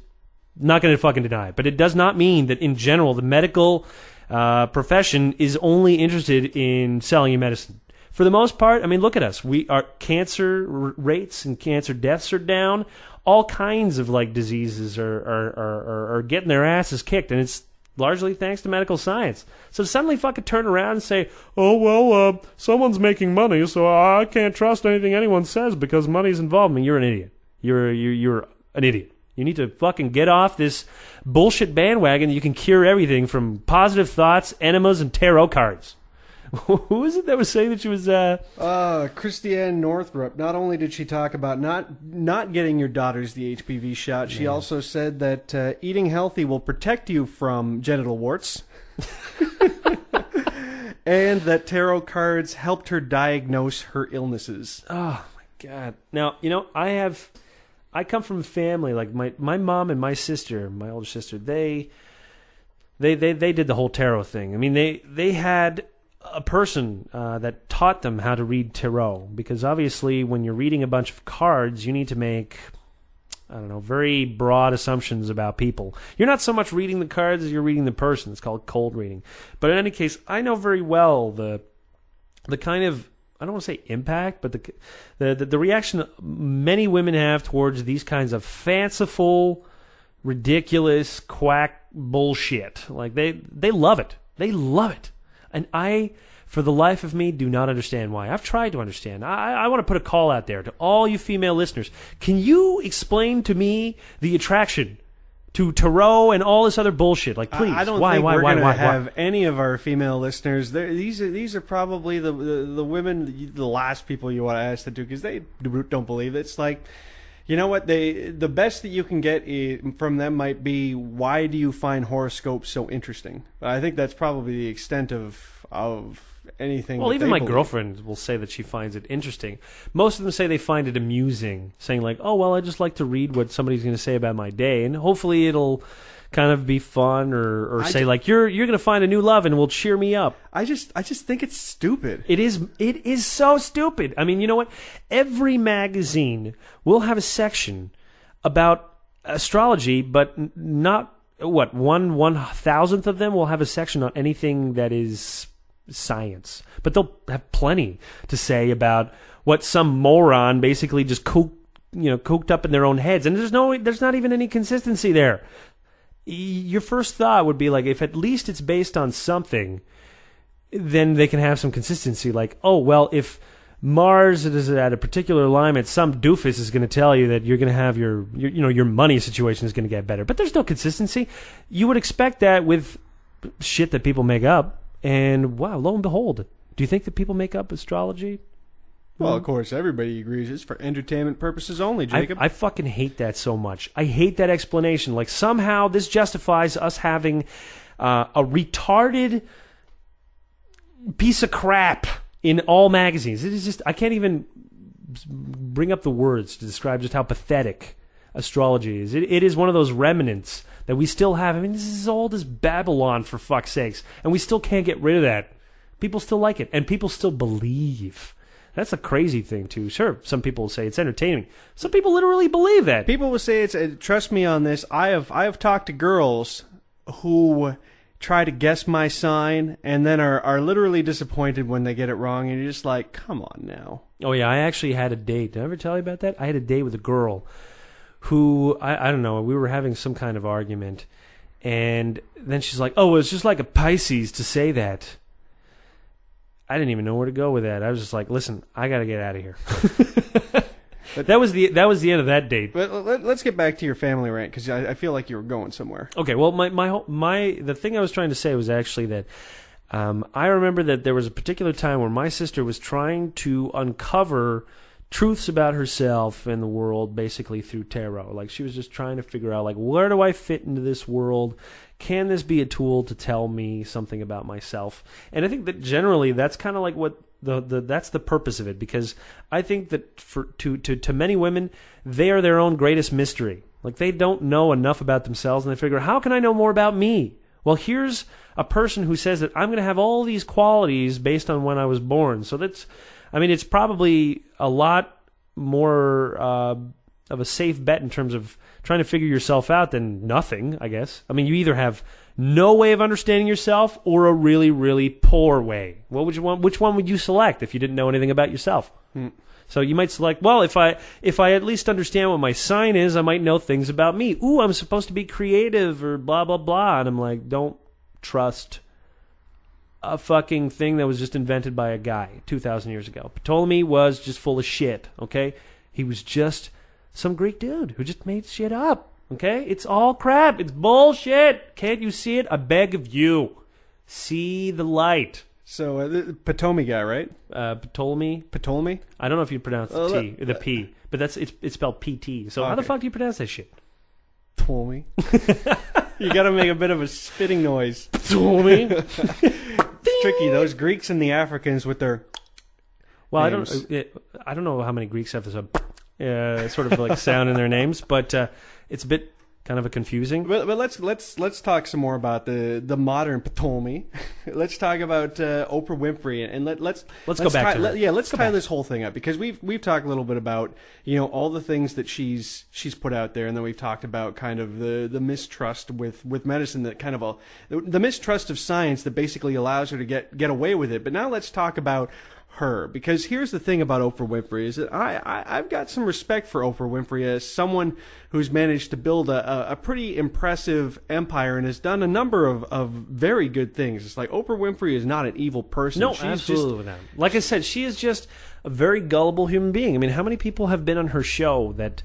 Not going to fucking deny it. But it does not mean that in general the medical profession is only interested in selling you medicine. For the most part, I mean, look at us. Our cancer rates and cancer deaths are down. All kinds of like diseases are getting their asses kicked, and it's largely thanks to medical science. So to suddenly fucking turn around and say, someone's making money, so I can't trust anything anyone says because money's involved. I mean, you're an idiot. You're an idiot. You need to fucking get off this bullshit bandwagon that you can cure everything from positive thoughts, enemas, and tarot cards. Who was it that was saying that she was... Christiane Northrup. Not only did she talk about not getting your daughters the HPV shot, she also said that eating healthy will protect you from genital warts. And that tarot cards helped her diagnose her illnesses. Oh, my God. Now, I come from a family, like my mom and my sister, my older sister, they did the whole tarot thing. I mean, they had a person that taught them how to read tarot, because obviously when you're reading a bunch of cards, you need to make, I don't know, very broad assumptions about people. You're not so much reading the cards as you're reading the person. It's called cold reading. But in any case, I know very well the kind of, I don't want to say impact, but the reaction many women have towards these kinds of fanciful, ridiculous, quack bullshit. Like they love it. They love it. And I, for the life of me, do not understand why. I've tried to understand. I want to put a call out there to all you female listeners. Can you explain to me the attraction to tarot and all this other bullshit? Like, please. I don't think we're going to have any of our female listeners. These are probably the women, the last people you want to ask to do, because they don't believe it. It's like, you know what? The best that you can get from them might be, why do you find horoscopes so interesting? But I think that's probably the extent of anything. Well, even my girlfriend will say that she finds it interesting. Most of them say they find it amusing, saying like, oh, well, I just like to read what somebody's going to say about my day, and hopefully it'll kind of be fun, or say like, you're going to find a new love and will cheer me up. I just think it's stupid. It is so stupid. I mean, you know what? Every magazine will have a section about astrology, but not what, 1/1000th of them will have a section on anything that is science. But they'll have plenty to say about what some moron basically just cooked up in their own heads, and there's not even any consistency there. Your first thought would be like, if at least it's based on something, then they can have some consistency. Like, oh, well, if Mars is at a particular alignment, some doofus is going to tell you that you're going to have your money situation is going to get better. But there's no consistency. You would expect that with shit that people make up. And wow, lo and behold, do you think that people make up astrology? Well, of course, everybody agrees it's for entertainment purposes only, Jacob. I fucking hate that so much. I hate that explanation. Like, somehow this justifies us having a retarded piece of crap in all magazines. It is just, I can't even bring up the words to describe just how pathetic astrology is. It is one of those remnants that we still have. I mean, this is as old as Babylon, for fuck's sakes. And we still can't get rid of that. People still like it. And people still believe. That's a crazy thing, too. Sure, some people will say it's entertaining. Some people literally believe that. People will say it's... trust me on this. I have talked to girls who try to guess my sign and then are literally disappointed when they get it wrong. And you're just like, come on now. Oh, yeah, I actually had a date. Did I ever tell you about that? I had a date with a girl who, I don't know, we were having some kind of argument. And then she's like, oh, it's just like a Pisces to say that. I didn't even know where to go with that. I was just like, listen, I got to get out of here. But that was the end of that date. But let's get back to your family rant, because I feel like you were going somewhere. Okay, well, the thing I was trying to say was actually that I remember that there was a particular time where my sister was trying to uncover truths about herself and the world, basically through tarot. Like, she was just trying to figure out, like, where do I fit into this world? Can this be a tool to tell me something about myself? And I think that generally that's kind of like what that's the purpose of it, because I think that to many women, they are their own greatest mystery. Like, they don't know enough about themselves, and they figure, how can I know more about me? Well, here's a person who says that I'm going to have all these qualities based on when I was born. So that's, I mean, it's probably a lot more of a safe bet in terms of trying to figure yourself out than nothing, I guess. I mean, you either have no way of understanding yourself or a really, really poor way. What would you want? Which one would you select if you didn't know anything about yourself? So you might select, well, if I at least understand what my sign is, I might know things about me. Ooh, I'm supposed to be creative or blah, blah, blah. And I'm like, don't trust a fucking thing that was just invented by a guy 2,000 years ago. Ptolemy was just full of shit, okay? He was just some Greek dude who just made shit up, okay? It's all crap. It's bullshit. Can't you see it? I beg of you. See the light. So, the Ptolemy guy, right? Ptolemy. Ptolemy? I don't know if you pronounce the P, but it's spelled PT. So how the fuck do you pronounce that shit? Ptolemy. You got to make a bit of a spitting noise. Ptolemy. It's tricky. Those Greeks and the Africans with their names. I don't know how many Greeks have this sort of like sound in their names, but it's a bit kind of a confusing. But let's talk some more about the modern Ptolemy. Let's talk about Oprah Winfrey, and let's go back to her. Let's tie this whole thing up, because we've talked a little bit about, you know, all the things that she's put out there, and then we've talked about kind of the mistrust with medicine, that kind of the mistrust of science that basically allows her to get away with it. But now let's talk about her, because here's the thing about Oprah Winfrey is that I've got some respect for Oprah Winfrey as someone who's managed to build a pretty impressive empire and has done a number of very good things. It's like Oprah Winfrey is not an evil person. No, She's absolutely not. Like I said, she is just a very gullible human being. I mean, how many people have been on her show that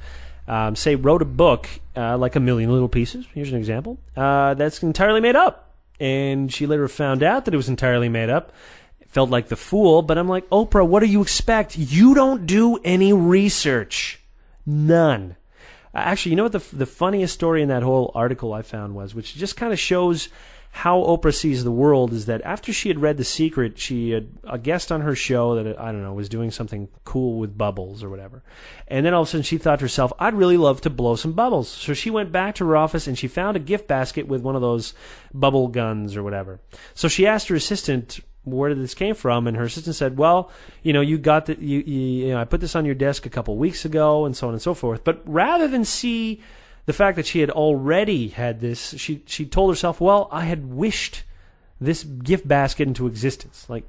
say wrote a book like A Million Little Pieces, here's an example, that's entirely made up, and she later found out that it was entirely made up. Felt like the fool, but I'm like, Oprah, what do you expect? You don't do any research. None. Actually, you know what the funniest story in that whole article I found was, which just kind of shows how Oprah sees the world, is that after she had read The Secret, she had a guest on her show that, I don't know, was doing something cool with bubbles or whatever. And then all of a sudden she thought to herself, I'd really love to blow some bubbles. So she went back to her office and she found a gift basket with one of those bubble guns or whatever. So she asked her assistant, where did this came from? And her assistant said, well, you know, you got that, you know, I put this on your desk a couple weeks ago, and so on and so forth. But rather than see the fact that she had already had this, she told herself, well, I had wished this gift basket into existence. Like,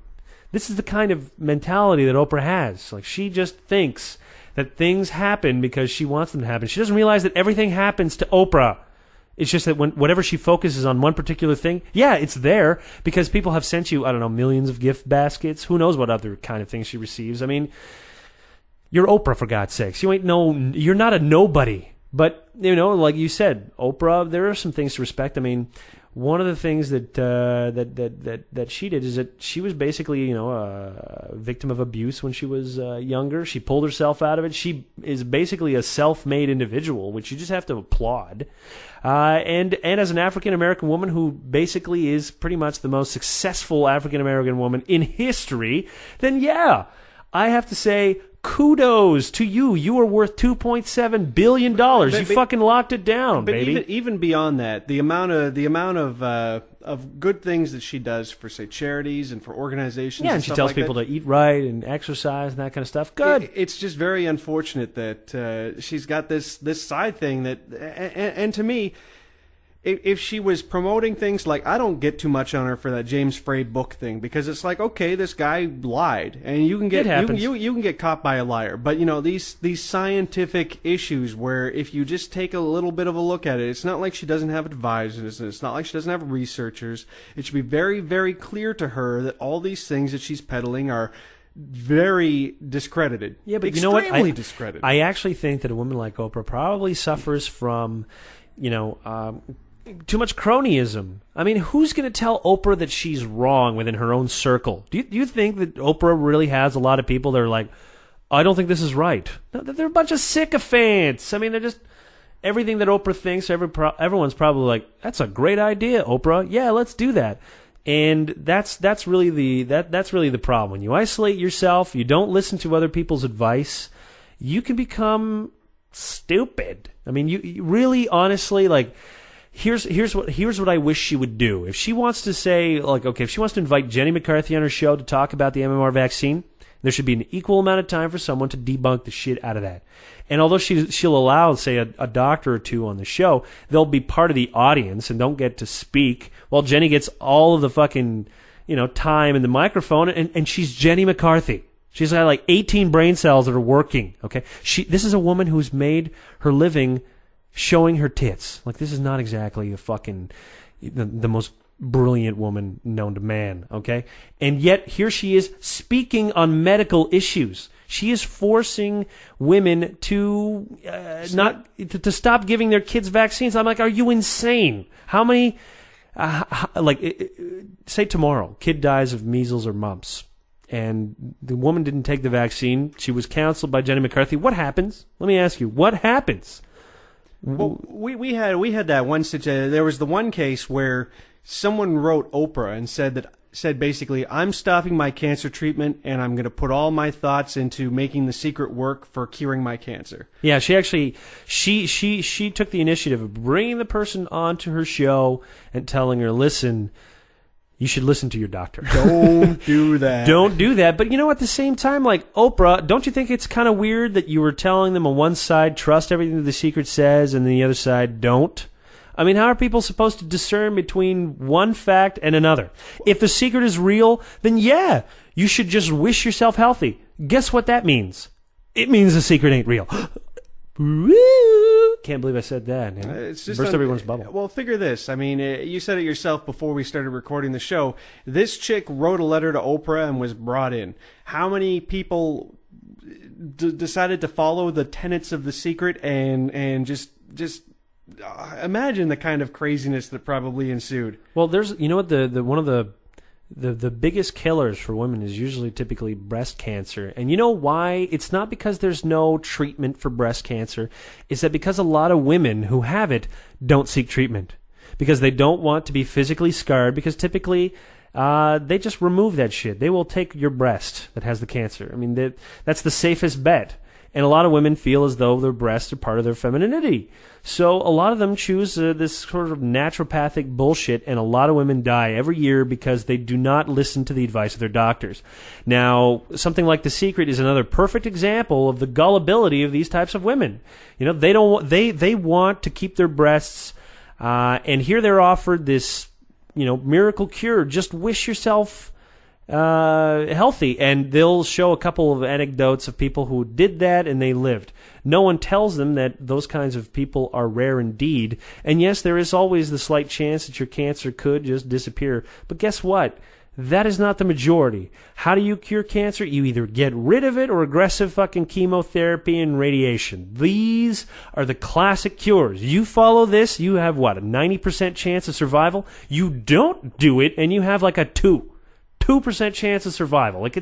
this is the kind of mentality that Oprah has. Like, she just thinks that things happen because she wants them to happen. She doesn't realize that everything happens to Oprah. It's just that whenever she focuses on one particular thing, yeah, it's there because people have sent you, I don't know, millions of gift baskets. Who knows what other kind of things she receives. I mean, you're Oprah, for God's sakes. You're not a nobody. But, you know, like you said, Oprah, there are some things to respect. I mean, one of the things that she did is that she was basically, a victim of abuse when she was younger. She pulled herself out of it. She is basically a self-made individual, which you just have to applaud. And as an African-American woman who basically is pretty much the most successful African-American woman in history, then yeah, I have to say, kudos to you. You are worth $2.7 billion. You fucking locked it down, but baby. Even beyond that, the amount of good things that she does for, say, charities and for organizations. Yeah, and she tells people to eat right and exercise and that kind of stuff. Good. It's just very unfortunate that she's got this side thing that, and to me, if she was promoting things like, I don't get too much on her for that James Frey book thing, because it's like, okay, this guy lied, and you can get you can get caught by a liar. But these scientific issues where if you just take a little bit of a look at it, it's not like she doesn't have advisors, and it's not like she doesn't have researchers. It should be very, very clear to her that all these things that she's peddling are very discredited. Yeah, but extremely you know what? Discredited. I actually think that a woman like Oprah probably suffers from, too much cronyism. I mean, who's going to tell Oprah that she's wrong within her own circle? Do you think that Oprah really has a lot of people that are like, I don't think this is right? No, they're a bunch of sycophants. I mean, they're just everything that Oprah thinks. Everyone's probably like, that's a great idea, Oprah. Yeah, let's do that. And that's really the problem. When you isolate yourself, you don't listen to other people's advice, you can become stupid. I mean, you really, honestly, like. Here's what I wish she would do. If she wants to say, like, okay, if she wants to invite Jenny McCarthy on her show to talk about the MMR vaccine, there should be an equal amount of time for someone to debunk the shit out of that. And although she'll allow, say, a doctor or two on the show, they'll be part of the audience and don't get to speak, while Jenny gets all of the fucking, time in the microphone, and she's Jenny McCarthy. She's got like 18 brain cells that are working, okay? This is a woman who's made her living showing her tits. Like, this is not exactly the most brilliant woman known to man, okay? And yet, here she is speaking on medical issues. She is forcing women to to stop giving their kids vaccines. I'm like, are you insane? How many, say tomorrow, kid dies of measles or mumps, and the woman didn't take the vaccine. She was counseled by Jenny McCarthy. What happens? Let me ask you, what happens? Well, we had that one situation. There was the one case where someone wrote Oprah and said basically, I'm stopping my cancer treatment and I'm going to put all my thoughts into making the secret work for curing my cancer. Yeah, she actually she took the initiative of bringing the person onto her show and telling her, listen, you should listen to your doctor. Don't do that. Don't do that. But at the same time, like, Oprah, don't you think it's kind of weird that you were telling them on one side, trust everything that the secret says, and the other side, don't? I mean, how are people supposed to discern between one fact and another? If the secret is real, then yeah, you should just wish yourself healthy. Guess what that means? It means the secret ain't real. Can't believe I said that. It's just burst everyone's bubble. Well, figure this. I mean, you said it yourself before we started recording the show. This chick wrote a letter to Oprah and was brought in. How many people decided to follow the tenets of the secret and just imagine the kind of craziness that probably ensued? Well, there's what one of the biggest killers for women is usually typically breast cancer. And you know why? It's not because there's no treatment for breast cancer. It's that because a lot of women who have it don't seek treatment. Because they don't want to be physically scarred. Because typically, they just remove that shit. They will take your breast that has the cancer. I mean, that's the safest bet. And a lot of women feel as though their breasts are part of their femininity. So a lot of them choose this sort of naturopathic bullshit, and a lot of women die every year because they do not listen to the advice of their doctors. Now, something like The Secret is another perfect example of the gullibility of these types of women. They want to keep their breasts, and here they're offered this, miracle cure. Just wish yourself healthy, and they'll show a couple of anecdotes of people who did that and they lived. No one tells them that those kinds of people are rare indeed, and yes, there is always the slight chance that your cancer could just disappear, but guess what? That is not the majority. How do you cure cancer? You either get rid of it or aggressive fucking chemotherapy and radiation. These are the classic cures. You follow this, you have what, a 90% chance of survival? You don't do it and you have like a 2% chance of survival. Like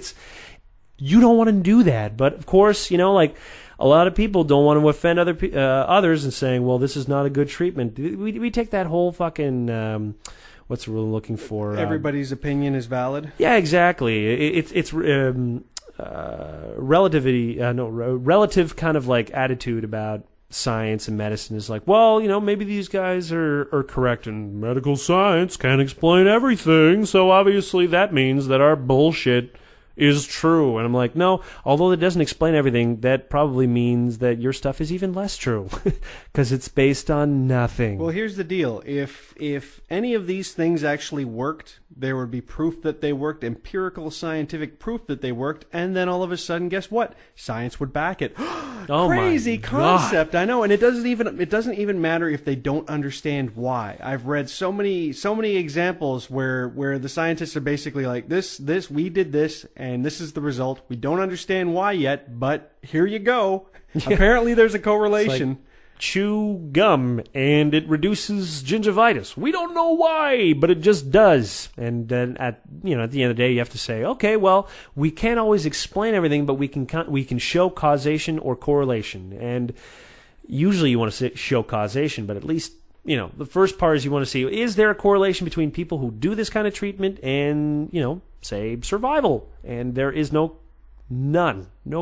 you don't want to do that. But of course, like a lot of people don't want to offend others and saying, well, this is not a good treatment. We take that whole fucking... what's the rule I'm looking for? Everybody's opinion is valid. Yeah, exactly. It's relative kind of like attitude about science and medicine is like, well, maybe these guys are correct, and medical science can't explain everything, so obviously that means that our bullshit is true. And I'm like, no, although it doesn't explain everything, that probably means that your stuff is even less true because it's based on nothing. Well, here's the deal. If any of these things actually worked, there would be proof that they worked, empirical scientific proof that they worked, and then all of a sudden, guess what? Science would back it. Oh, crazy my concept. God. I know, and it doesn't even matter if they don't understand why. I've read so many examples where the scientists are basically like, this we did this, and this is the result. We don't understand why yet, but here you go. Yeah. Apparently there's a correlation. Like, chew gum and it reduces gingivitis. We don't know why, but it just does. And then at the end of the day, you have to say, okay, well, we can't always explain everything, but we can show causation or correlation. And usually you want to show causation, but at least the first part is you want to see, is there a correlation between people who do this kind of treatment and, say, survival? And there is no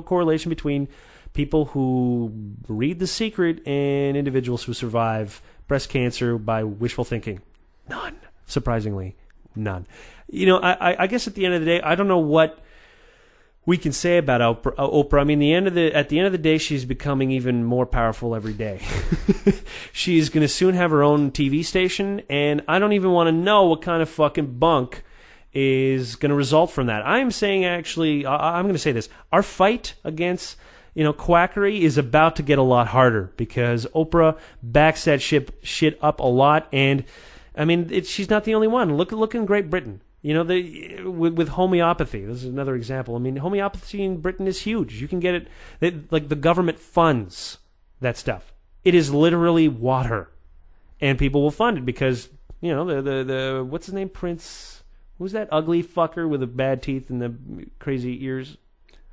correlation between people who read The Secret and individuals who survive breast cancer by wishful thinking. None. Surprisingly, none. I guess at the end of the day, I don't know what we can say about Oprah. I mean, at the end of the day, she's becoming even more powerful every day. She's going to soon have her own TV station, and I don't even want to know what kind of fucking bunk is going to result from that. I'm saying, actually, I'm going to say this. Our fight against quackery is about to get a lot harder because Oprah backs that shit up a lot. And, I mean, she's not the only one. Look in Great Britain. With homeopathy. This is another example. I mean, homeopathy in Britain is huge. You can get it, like the government funds that stuff. It is literally water. And people will fund it because, the what's his name? Prince, who's that ugly fucker with the bad teeth and the crazy ears?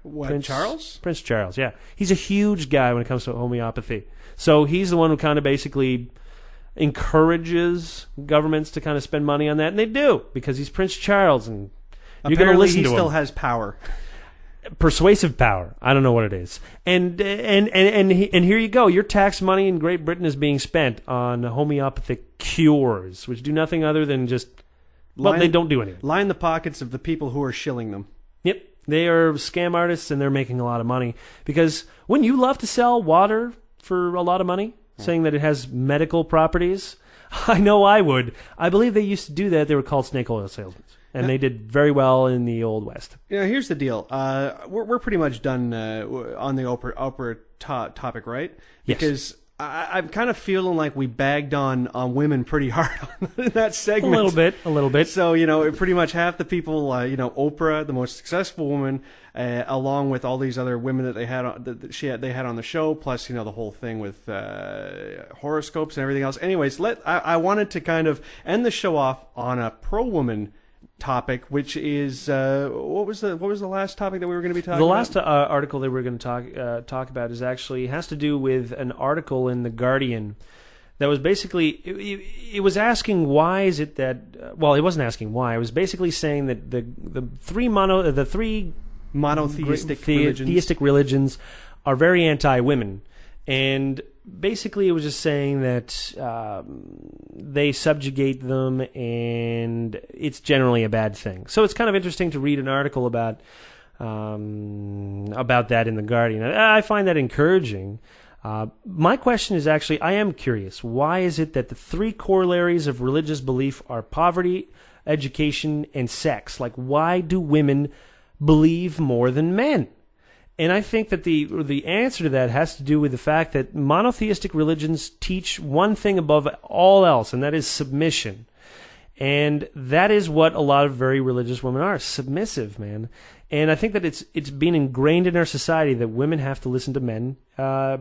What, Charles? Prince Charles, yeah. He's a huge guy when it comes to homeopathy. So he's the one who kind of basically encourages governments to kind of spend money on that, and they do, because he's Prince Charles, and you're going to listen to him. He still has power. Persuasive power. I don't know what it is. And here you go. Your tax money in Great Britain is being spent on homeopathic cures, which do nothing other than just... Well, they don't do anything. Line the pockets of the people who are shilling them. Yep. They are scam artists, and they're making a lot of money. Because wouldn't you love to sell water for a lot of money, saying that it has medical properties? I know I would. I believe they used to do that. They were called snake oil salesmen. And they did very well in the Old West. Here's the deal. We're pretty much done on the Oprah topic, right? Yes. Because I'm kind of feeling like we bagged on women pretty hard in that segment. A little bit. So, pretty much half the people, Oprah, the most successful woman, along with all these other women that they had on the show, plus, the whole thing with horoscopes and everything else. Anyways, I wanted to kind of end the show off on a pro-woman topic, which is what was the last topic that we were going to be talking about? The last article that we're going to talk about has to do with an article in The Guardian that was basically it was asking why is it that it wasn't asking why, it was basically saying that the three monotheistic religions are very anti-women. And basically it was just saying that they subjugate them and it's generally a bad thing. So it's kind of interesting to read an article about that in The Guardian. I find that encouraging. My question is actually, I am curious, why is it that the three corollaries of religious belief are poverty, education, and sex? Like, why do women believe more than men? And I think that the answer to that has to do with the fact that monotheistic religions teach one thing above all else, and that is submission. And that is what a lot of very religious women are, submissive, man. And I think that it's been ingrained in our society that women have to listen to men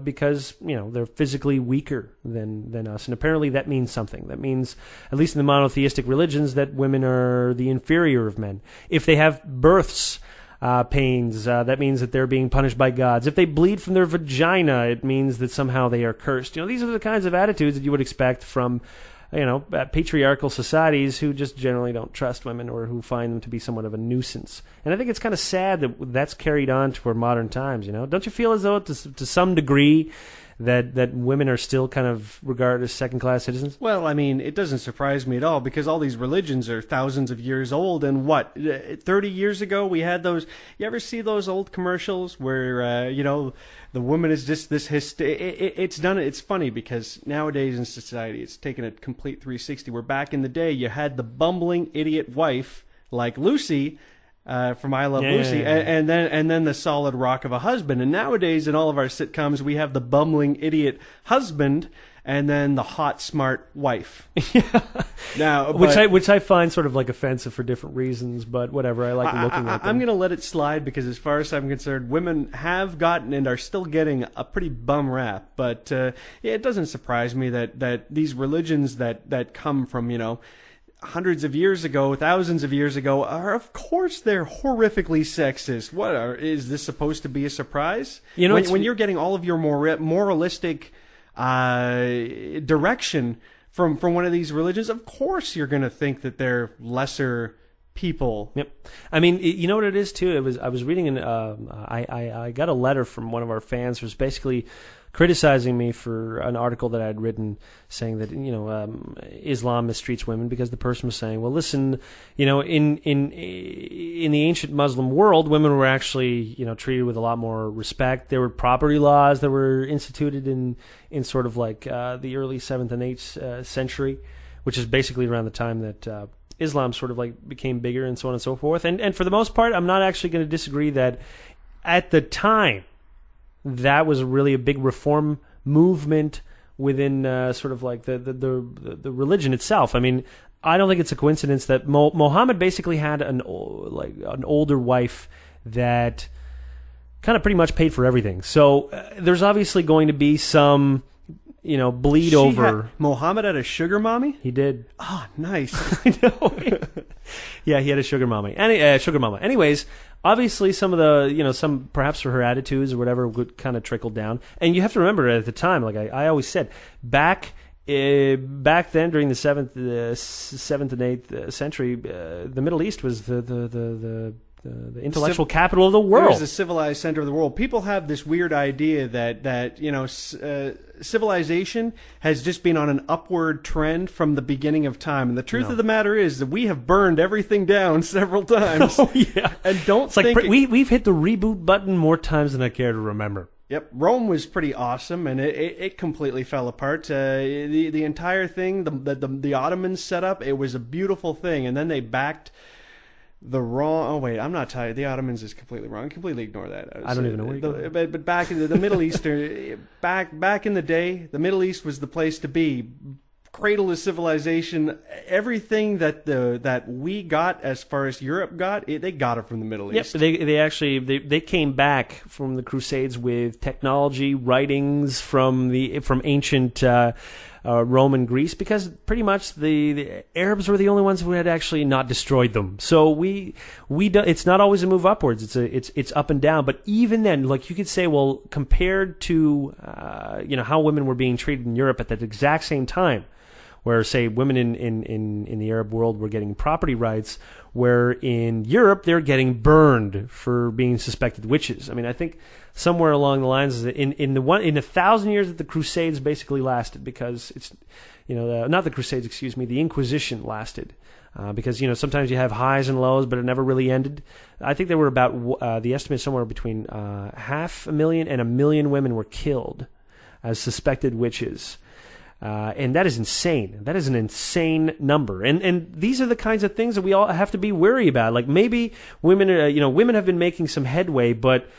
because, they're physically weaker than us. And apparently that means something. That means, at least in the monotheistic religions, that women are the inferior of men. If they have births, pains, that means that they're being punished by gods. If they bleed from their vagina, it means that somehow they are cursed. These are the kinds of attitudes that you would expect from patriarchal societies who just generally don't trust women or who find them to be somewhat of a nuisance. And I think it's kind of sad that that's carried on to our modern times, Don't you feel as though to some degree that women are still kind of regarded as second-class citizens? Well, I mean, it doesn't surprise me at all because all these religions are thousands of years old. And 30 years ago we had those. You ever see those old commercials where the woman is just this it's done. It's funny because nowadays in society it's taken a complete 360. Where back in the day you had the bumbling idiot wife like Lucy. From I Love Lucy, yeah. And then the solid rock of a husband. And nowadays, in all of our sitcoms, we have the bumbling idiot husband, and then the hot smart wife. Now, which I find sort of like offensive for different reasons, but whatever. I like looking at them. I'm going to let it slide because, as far as I'm concerned, women have gotten and are still getting a pretty bum rap. But it doesn't surprise me that these religions that come from hundreds of years ago, thousands of years ago, are of course they're horrifically sexist. Is this supposed to be a surprise? When you're getting all of your moralistic direction from one of these religions, of course you're going to think that they're lesser people. Yep. I mean, you know what it is too. I was reading I got a letter from one of our fans who was basically criticizing me for an article that I had written saying that Islam mistreats women because the person was saying, well, listen, in the ancient Muslim world, women were actually treated with a lot more respect. There were property laws that were instituted in sort of like the early 7th and 8th century, which is basically around the time that Islam sort of like became bigger and so on and so forth. And for the most part, I'm not actually going to disagree that at the time that was really a big reform movement within sort of like the religion itself. I mean, I don't think it's a coincidence that Muhammad basically had an older wife that kind of pretty much paid for everything. So there's obviously going to be some bleed over. Muhammad had a sugar mommy? He did. Oh, nice. I know. Yeah, he had a sugar mommy. Sugar mama. Anyways, obviously some of the, some perhaps for her attitudes or whatever would kind of trickle down. And you have to remember at the time, like I always said, back then during the 7th and 8th century, the Middle East was the intellectual capital of the world. It was the civilized center of the world. People have this weird idea that civilization has just been on an upward trend from the beginning of time. And the truth of the matter is that we have burned everything down several times. Oh, yeah. And it's like we've hit the reboot button more times than I care to remember. Yep, Rome was pretty awesome, and it completely fell apart. The entire thing, the Ottomans set up, it was a beautiful thing, and then they backed the wrong. Oh wait, I'm not tired. The Ottomans is completely wrong. Completely ignore that. I don't even know where you're going. But back in the Middle East, back in the day, the Middle East was the place to be. Cradle of civilization. Everything that we got as far as Europe got, they got it from the Middle East. Yep, they actually came back from the Crusades with technology, writings from ancient Rome and Greece, because pretty much the Arabs were the only ones who had actually not destroyed them. So it's not always a move upwards. It's up and down. But even then, like you could say, well, compared to how women were being treated in Europe at that exact same time, where, say, women in the Arab world were getting property rights, where in Europe they're getting burned for being suspected witches. I mean, I think somewhere along the lines in the 1,000 years that the Crusades basically lasted, because it's not the Crusades, excuse me, the Inquisition lasted. Because sometimes you have highs and lows, but it never really ended. I think there were about the estimate somewhere between 500,000 and 1 million women were killed as suspected witches. And that is insane. That is an insane number. And these are the kinds of things that we all have to be wary about. Like maybe women have been making some headway, but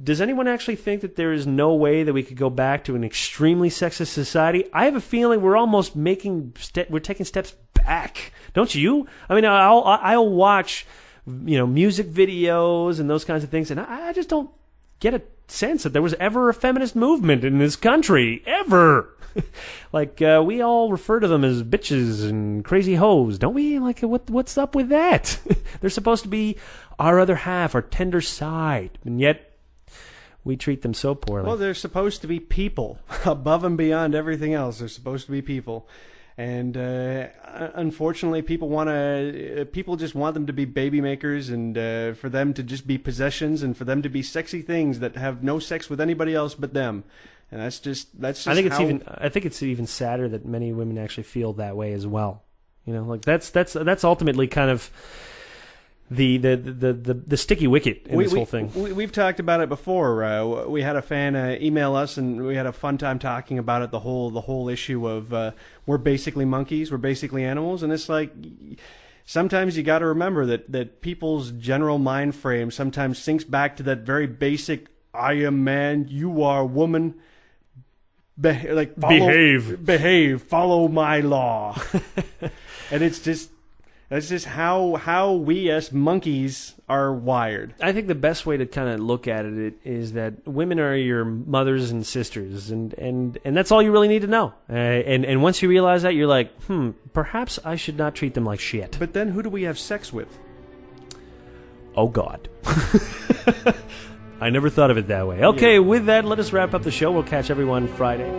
does anyone actually think that there is no way that we could go back to an extremely sexist society? I have a feeling we're almost we're taking steps heck? Don't you? I mean, I'll watch, music videos and those kinds of things, and I just don't get a sense that there was ever a feminist movement in this country, ever. Like, we all refer to them as bitches and crazy hoes, don't we? Like, what's up with that? They're supposed to be our other half, our tender side, and yet we treat them so poorly. Well, they're supposed to be people. Above and beyond everything else, they're supposed to be people. And unfortunately, people just want them to be baby makers, and for them to just be possessions, and for them to be sexy things that have no sex with anybody else but them. And that's just. I think it's even sadder that many women actually feel that way as well. Like that's ultimately kind of the sticky wicket in this whole thing. We've talked about it before. We had a fan email us, and we had a fun time talking about it. The whole issue of we're basically monkeys, we're basically animals, and it's like sometimes you got to remember that people's general mind frame sometimes sinks back to that very basic: I am man, you are woman. Behave, follow my law. And it's just. That's just how we as monkeys are wired. I think the best way to kind of look at it is that women are your mothers and sisters, and that's all you really need to know. And once you realize that, you're like, perhaps I should not treat them like shit. But then who do we have sex with? Oh, God. I never thought of it that way. Okay, With that, let us wrap up the show. We'll catch everyone Friday.